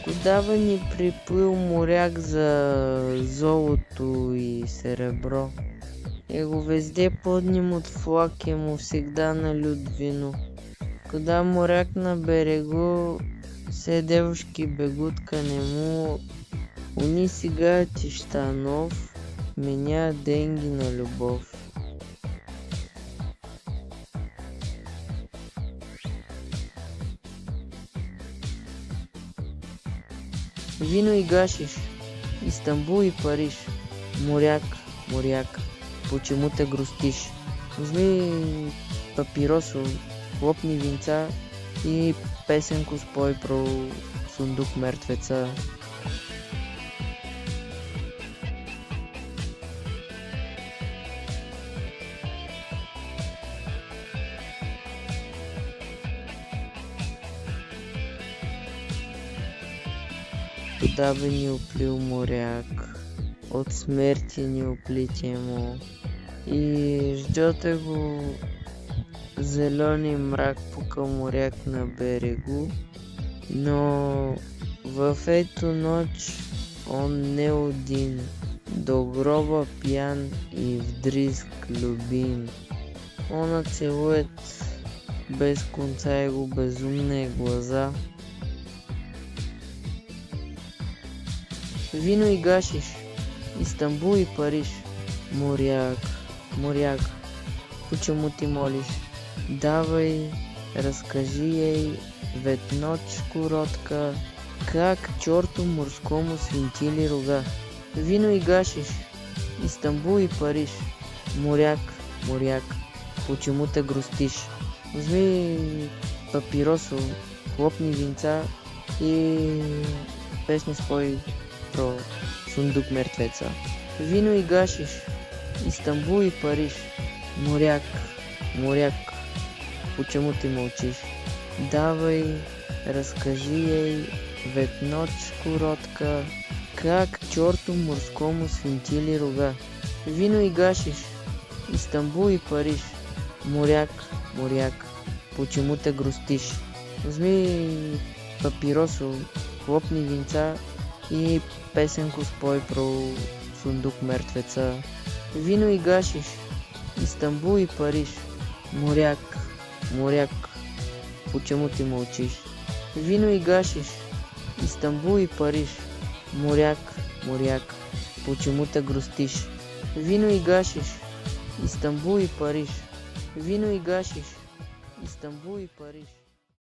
Куда ни приплыл моряк за золото и сребро. Его везде поднимут флаг, ему всегда нальют вино. Когда моряк на берегу, все девушки бегут к нему. У них сигают из штанов, меняют деньги на любовь. Вино и гашиш, Истанбул и Париж. Моряк, моряк, почему ты грустишь? Возьми папиросу, хлопни винца и песенку спой про сундук мертвеца. Куда бы ни уплыл моряк, от смерти не уплыть ему. И ждет его зеленый мрак, пока моряк на берегу. Но в эту ночь он не один, до гроба пьян и вдрызг любим. Он целует без конца его безумные глаза. Вино и гашиш, Истанбул и Париж. Моряк, моряк, почему ты молишь? Давай, расскажи ей в эту ночь коротко, как черту морскому свинтили рога. Вино и гашиш, Истанбул и Париж. Моряк, моряк, почему ты грустишь? Возьми папиросу, хлопни винца и песни спой про сундук мертвеца. Вино и гашиш, Истанбул и Париж. Моряк, моряк, почему ты молчишь? Давай, расскажи ей в эту ночь коротко, как черту морскому свинтили рога. Вино и гашиш, Истанбул и Париж. Моряк, моряк, почему ты грустишь? Возьми папиросу, хлопни винца и песенку спой про сундук мертвеца. Вино и гашиш, Истанбул и Париж. Моряк, моряк, почему ты молчишь? Вино и гашиш, Истанбул и Париж. Моряк, моряк, почему ты грустишь? Вино и гашиш, Истанбул и Париж. Вино и гашиш, Истанбул и Париж.